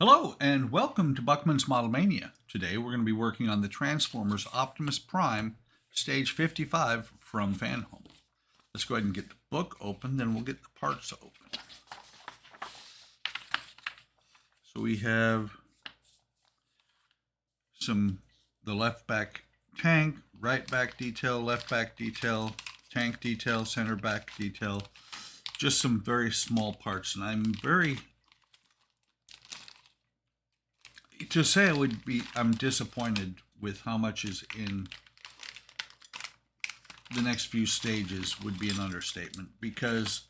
Hello and welcome to Buckman's Model Mania. Today we're going to be working on the Transformers Optimus Prime Stage 55 from Fanhome. Let's go ahead and get the book open, then we'll get the parts open. So we have the left back tank, right back detail, left back detail, tank detail, center back detail, just some very small parts, and I'm disappointed with how much is in the next few stages would be an understatement, because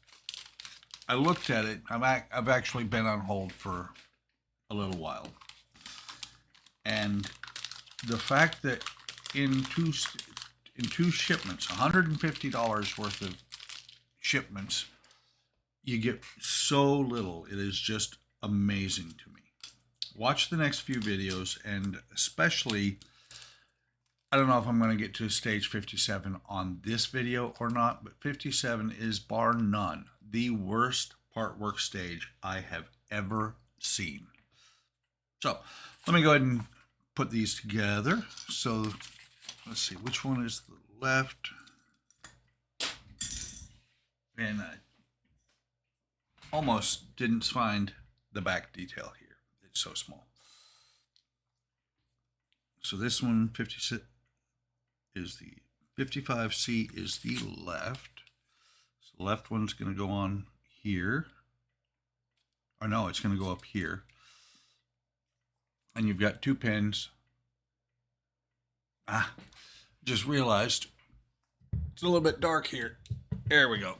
I looked at it. I've actually been on hold for a little while, and the fact that in two shipments, $150 worth of shipments, you get so little. It is just amazing to me. Watch the next few videos, and especially, I don't know if I'm going to get to stage 57 on this video or not, but 57 is bar none the worst part work stage I have ever seen. So let me go ahead and put these together. So let's see, which one is the left? And I almost didn't find the back detail here. It's so small. So this one, 56, is the 55C is the left. So the left one's going to go on here. Or no, it's going to go up here. And you've got two pins. Just realized it's a little bit dark here. There we go.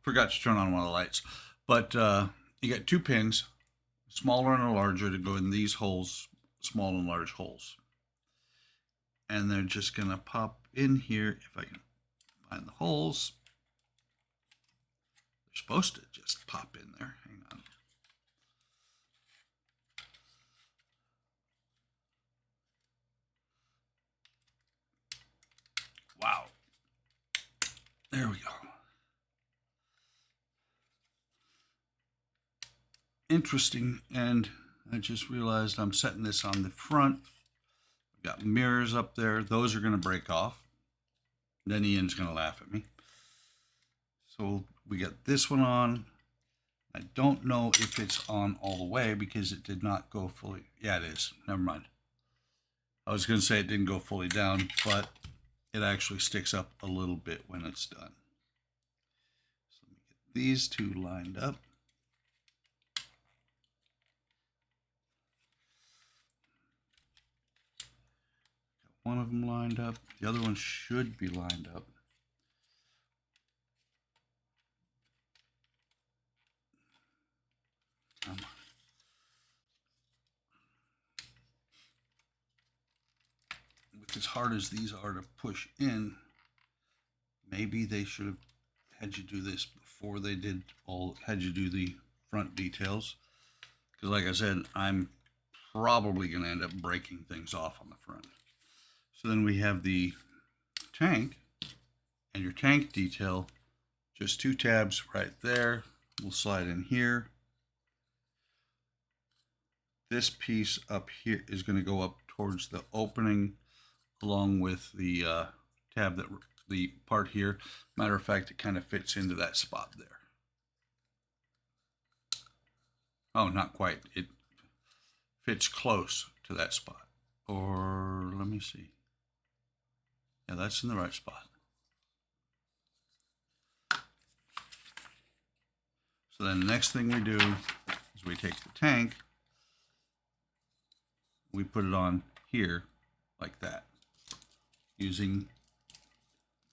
Forgot to turn on one of the lights. But you got two pins, smaller and larger, to go in these holes, small and large holes. And they're just going to pop in here if I can find the holes. They're supposed to just pop in there. Hang on. Wow. There we go. Interesting. And I just realized I'm setting this on the front. I've got mirrors up there. Those are going to break off. Then Ian's going to laugh at me. So we got this one on. I don't know if it's on all the way because it did not go fully. Yeah, it is. Never mind. I was going to say it didn't go fully down, but it actually sticks up a little bit when it's done. So let me get these two lined up. Got one of them lined up. The other one should be lined up. With as hard as these are to push in, maybe they should have had you do this before they had you do the front details. Because like I said, I'm probably going to end up breaking things off on the front. So then we have the tank, and your tank detail, just two tabs right there. We'll slide in here. This piece up here is going to go up towards the opening, along with the tab, that the part here. Matter of fact, it kind of fits into that spot there. Oh, not quite. It fits close to that spot. Or let me see. Yeah, that's in the right spot. So then the next thing we do is we take the tank, we put it on here like that, using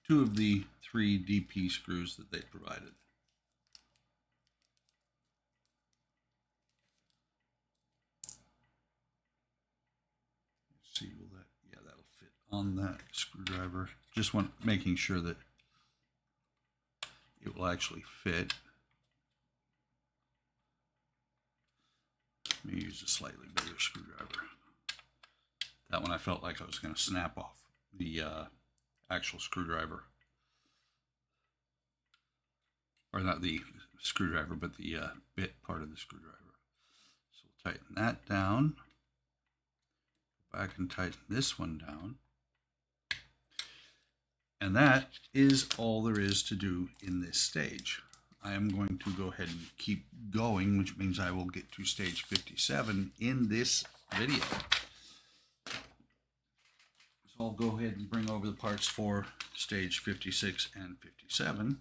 two of the 3 DP screws that they provided. Let's see, that'll fit on that screwdriver. Just making sure that it will actually fit. Let me use a slightly bigger screwdriver. That one I felt like I was going to snap off the actual screwdriver. Or not the screwdriver, but the bit part of the screwdriver. So Tighten that down. Back and tighten this one down. And that is all there is to do in this stage. I am going to go ahead and keep going, which means I will get to stage 57 in this video. So I'll go ahead and bring over the parts for stage 56 and 57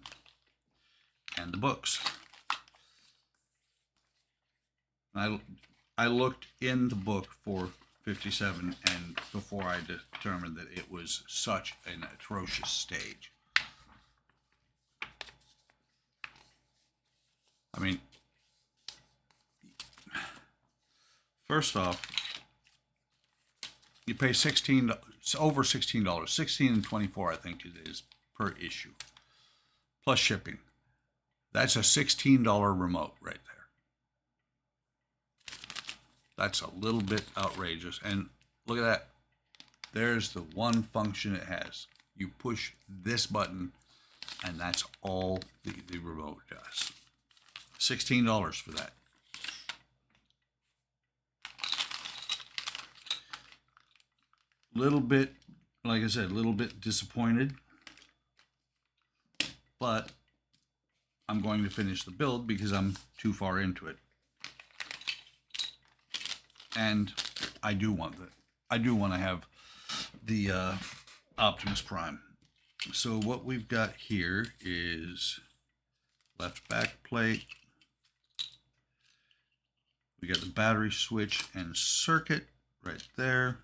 and the books. I looked in the book for 57 and before I determined that it was such an atrocious stage. I mean, first off, you pay over $16, $16 and $24 I think it is per issue, plus shipping. That's a $16 remote right there. That's a little bit outrageous. And look at that. There's the one function it has. You push this button and that's all the remote does. $16 for that. Little bit, like I said, a little bit disappointed, but I'm going to finish the build because I'm too far into it. And I do want to have the Optimus Prime. So what we've got here is left back plate. We got the battery switch and circuit right there.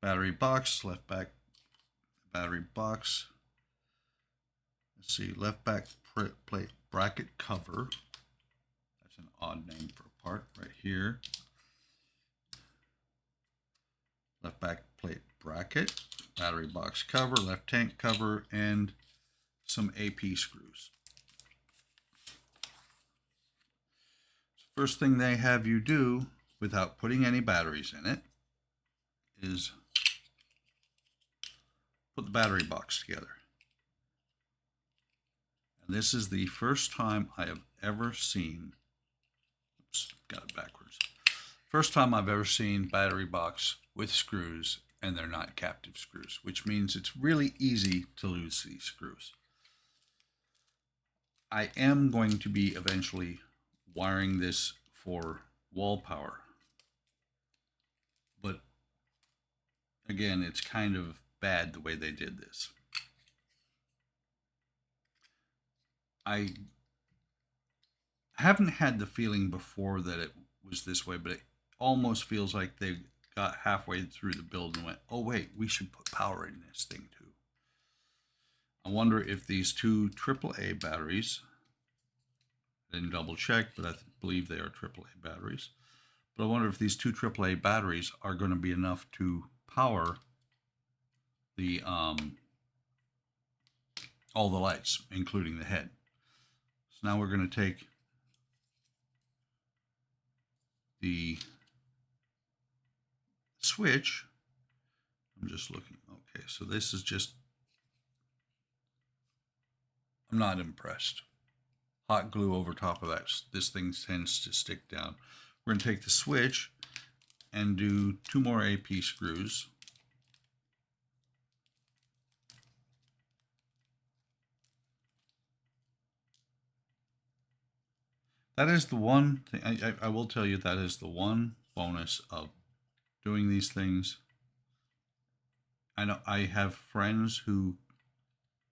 Battery box, left back battery box. Let's see, left back plate bracket cover. That's an odd name for a part right here. Left back plate bracket, battery box cover, left tank cover, and some AP screws. First thing they have you do, without putting any batteries in it, is put the battery box together. And this is the first time I have ever seen, oops, got it backwards. First time I've ever seen battery box with screws and they're not captive screws, which means it's really easy to lose these screws. I am going to be eventually wiring this for wall power, but again, it's kind of bad the way they did this. I haven't had the feeling before that it was this way, but it almost feels like they got halfway through the build and went, oh wait, we should put power in this thing too. I wonder if these two AAA batteries, I didn't double check, but I believe they are AAA batteries. But I wonder if these two AAA batteries are going to be enough to power the all the lights, including the head. So now we're going to take the switch. I'm just looking. Okay, so this is just, I'm not impressed. Hot glue over top of that. This thing tends to stick down. We're going to take the switch and do 2 more AP screws. That is the one thing, I will tell you, that is the one bonus of doing these things. I know I have friends who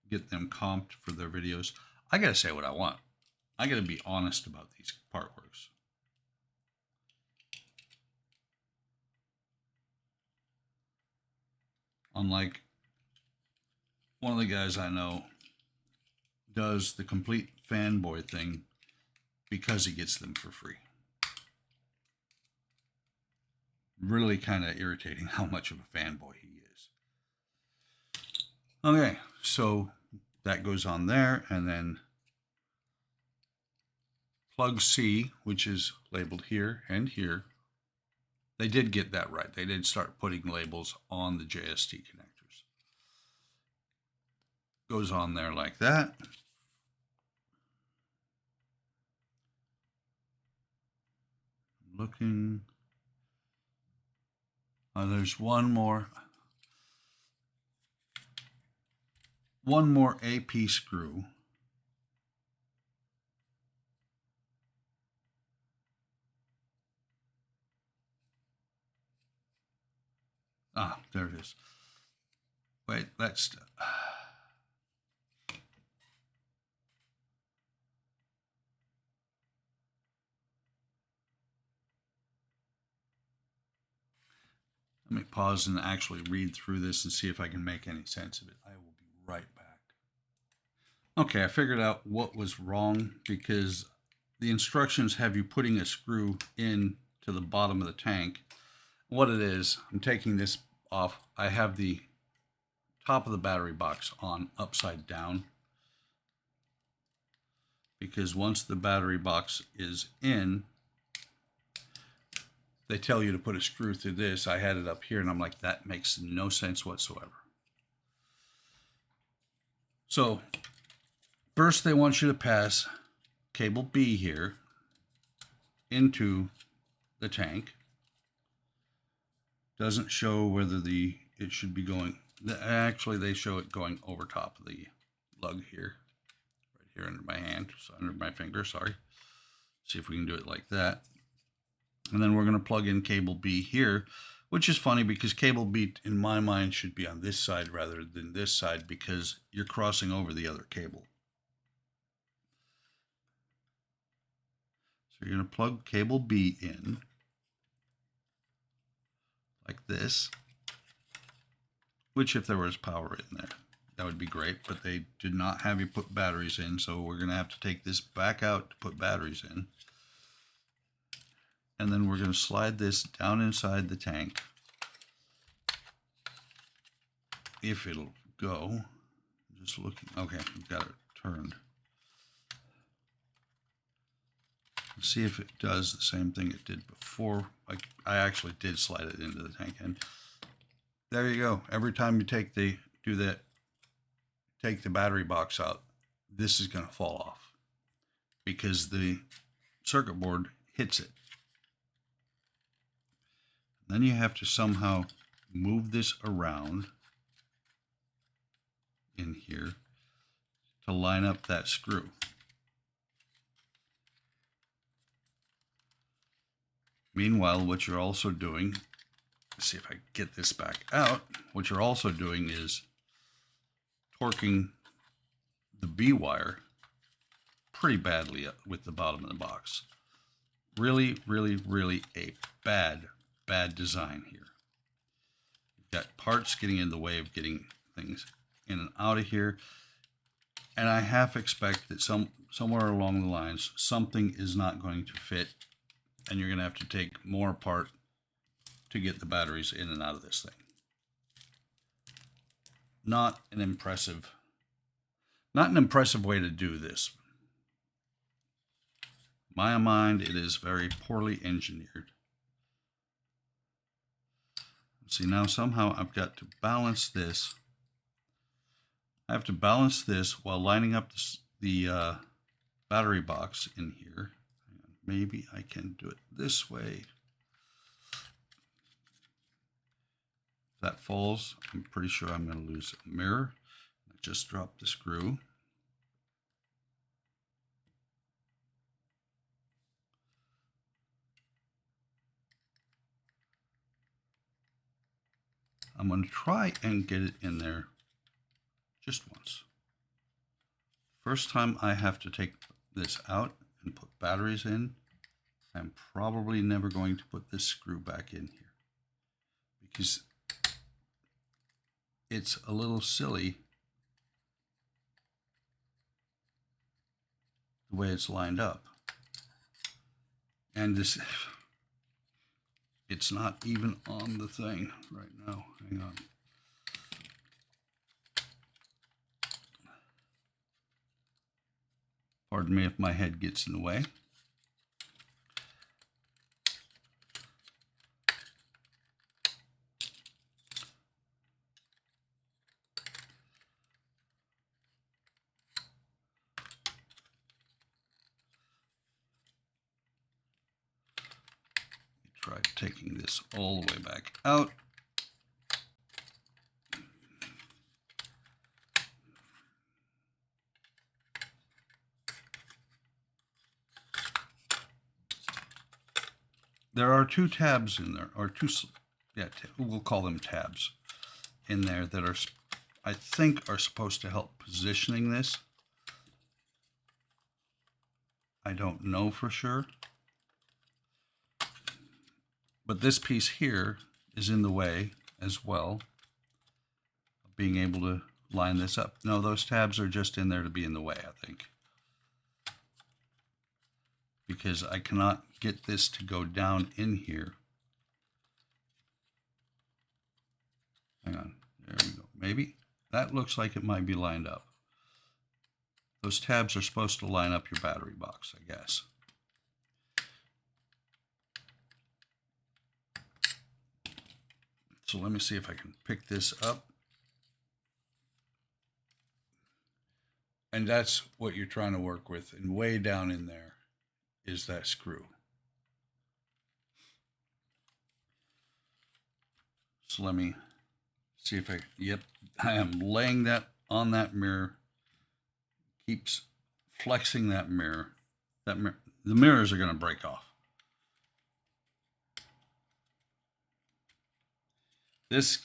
get them comped for their videos. I gotta say what I want. I gotta be honest about these part works. Unlike one of the guys I know does the complete fanboy thing because he gets them for free. Really kind of irritating how much of a fanboy he is. Okay, so that goes on there, and then plug C, which is labeled here and here. They did get that right. They did start putting labels on the JST connectors. Goes on there like that. looking. There's one more AP screw. Ah, there it is. Wait, let's. Let me pause and actually read through this and see if I can make any sense of it. I will be right back. Okay, I figured out what was wrong because the instructions have you putting a screw in to the bottom of the tank. What it is, I'm taking this off. I have the top of the battery box on upside down because once the battery box is in, they tell you to put a screw through this. I had it up here and I'm like, that makes no sense whatsoever. So first they want you to pass cable B here into the tank. Doesn't show whether it should be going, actually they show it going over top of the lug here, right here under my hand, so under my finger, sorry. See if we can do it like that. And then we're going to plug in cable B here, which is funny because cable B in my mind should be on this side rather than this side because you're crossing over the other cable. So you're going to plug cable B in like this, which if there was power in there, that would be great, but they did not have you put batteries in, so we're going to have to take this back out to put batteries in. And then we're going to slide this down inside the tank. If it'll go. Just looking. Okay, we've got it turned. Let's see if it does the same thing it did before. I actually did slide it into the tank, and there you go. Every time you take the battery box out, this is going to fall off because the circuit board hits it. Then you have to somehow move this around in here to line up that screw. Meanwhile, what you're also doing, let's see if I get this back out, what you're also doing is torquing the B wire pretty badly with the bottom of the box. Really, really, really a bad design here. You've got parts getting in the way of getting things in and out of here. And I half expect that somewhere along the lines, something is not going to fit and you're going to have to take more apart to get the batteries in and out of this thing. Not an impressive way to do this. In my mind, it is very poorly engineered. See, now somehow I've got to balance this. I have to balance this while lining up the battery box in here. Maybe I can do it this way. If that falls, I'm pretty sure I'm going to lose a mirror. I just dropped the screw. I'm going to try and get it in there just once. First time I have to take this out and put batteries in, I'm probably never going to put this screw back in here because it's a little silly the way it's lined up. And this, it's not even on the thing right now. Hang on. Pardon me if my head gets in the way. try taking this all the way back out. There are two tabs in there, or two, yeah, we'll call them tabs in there that are, I think, are supposed to help positioning this. I don't know for sure. But this piece here is in the way as well of being able to line this up. No, those tabs are just in there to be in the way, I think. Because I cannot get this to go down in here. Hang on, there we go. Maybe that looks like it might be lined up. Those tabs are supposed to line up your battery box, I guess. So let me see if I can pick this up. And that's what you're trying to work with. And way down in there is that screw. So let me see if yep, I am laying that on that mirror. Keeps flexing that mirror. The mirrors are going to break off. This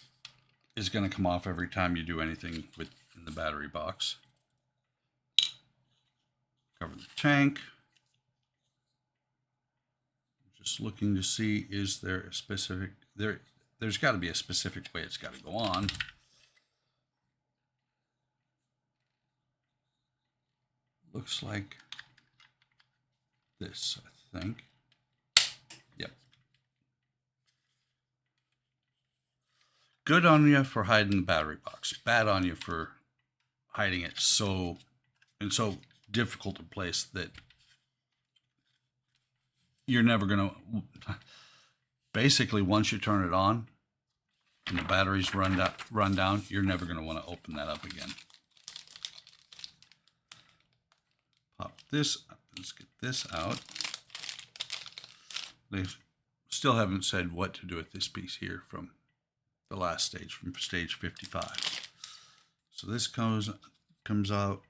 is going to come off every time you do anything with in the battery box. Cover the tank. Just looking to see, is there a specific, there's got to be a specific way it's got to go on. Looks like this, I think. Yep. Good on you for hiding the battery box. Bad on you for hiding it so difficult a place that you're never going to, basically once you turn it on and the batteries run down, you're never going to want to open that up again. Pop this, let's get this out. They still haven't said what to do with this piece here from the last stage, from stage 55. So this comes out.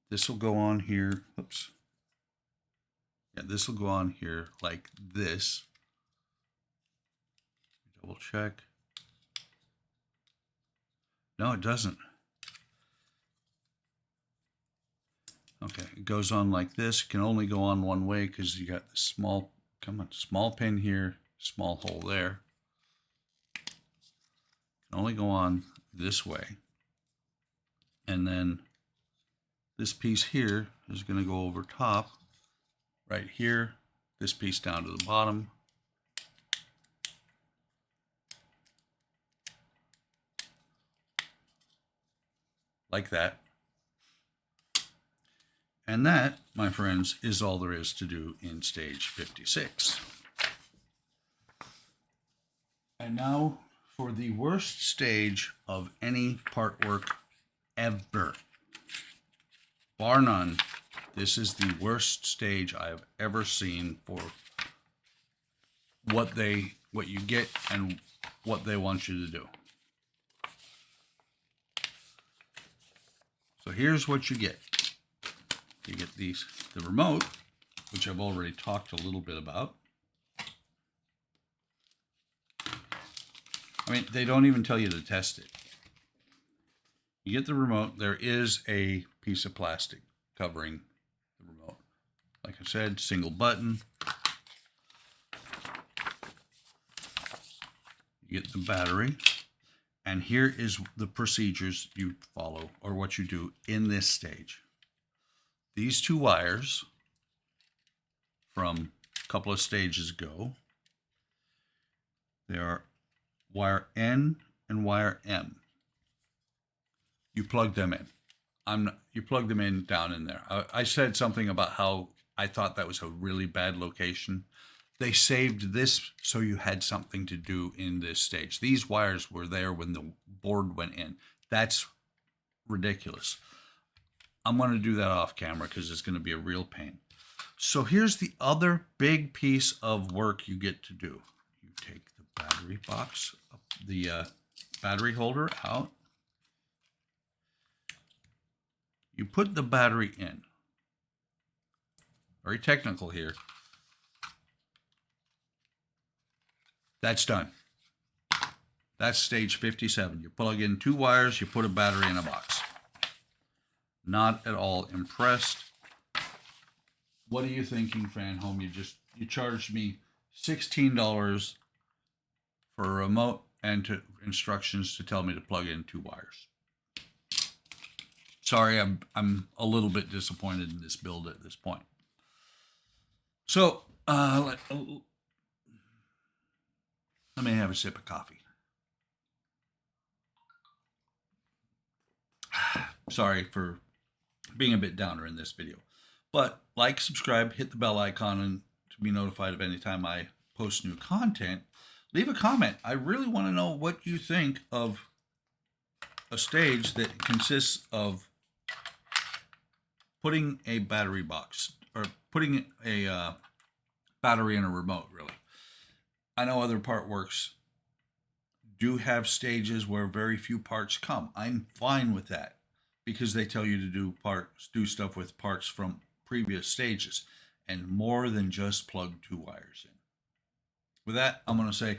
This will go on here. Oops. Yeah, this will go on here like this. Double check. No, it doesn't. Okay, it goes on like this. It can only go on one way because you got the small pin here, small hole there. It can only go on this way. And then this piece here is going to go over top, right here, this piece down to the bottom. Like that. And that, my friends, is all there is to do in stage 56. And now for the worst stage of any part work ever. Bar none, this is the worst stage I have ever seen for what you get and what they want you to do. So here's what you get. You get the remote, which I've already talked a little bit about. I mean, they don't even tell you to test it. You get the remote. There is a piece of plastic covering the remote. Like I said, single button. You get the battery. And here is the procedures you follow, or what you do in this stage. These two wires from a couple of stages ago, they are wire N and wire M. You plug them in. You plug them in down in there. I said something about how I thought that was a really bad location. They saved this so you had something to do in this stage. These wires were there when the board went in. That's ridiculous. I'm going to do that off camera because it's going to be a real pain. So here's the other big piece of work you get to do. You take the battery box, the battery holder out. You put the battery in. Very technical here. That's done. That's stage 57. You plug in 2 wires, you put a battery in a box. Not at all impressed. What are you thinking, Fanhome? You charged me $16 for a remote and instructions to tell me to plug in 2 wires. Sorry, I'm a little bit disappointed in this build at this point. So let me have a sip of coffee. Sorry for being a bit downer in this video. But like, subscribe, hit the bell icon and to be notified of any time I post new content. Leave a comment. I really want to know what you think of a stage that consists of putting a battery box or putting a battery in a remote, really. I know other part works do have stages where very few parts come. I'm fine with that because they tell you to do stuff with parts from previous stages and more than just plug 2 wires in. With that, I'm going to say,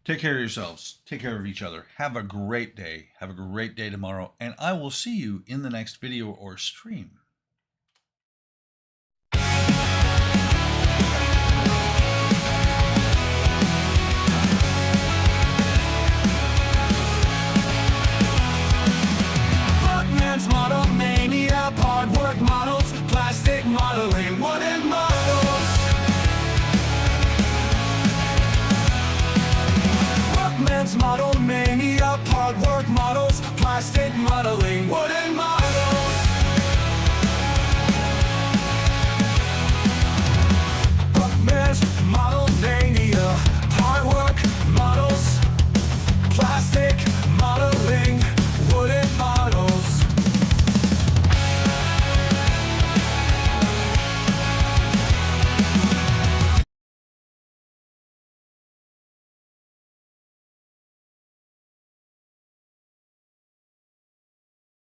take care of yourselves. Take care of each other. Have a great day. Have a great day tomorrow. And I will see you in the next video or stream. Model mania, hard work models, plastic modeling, wooden models. Workman's model mania, hard work models, plastic modeling, wooden models.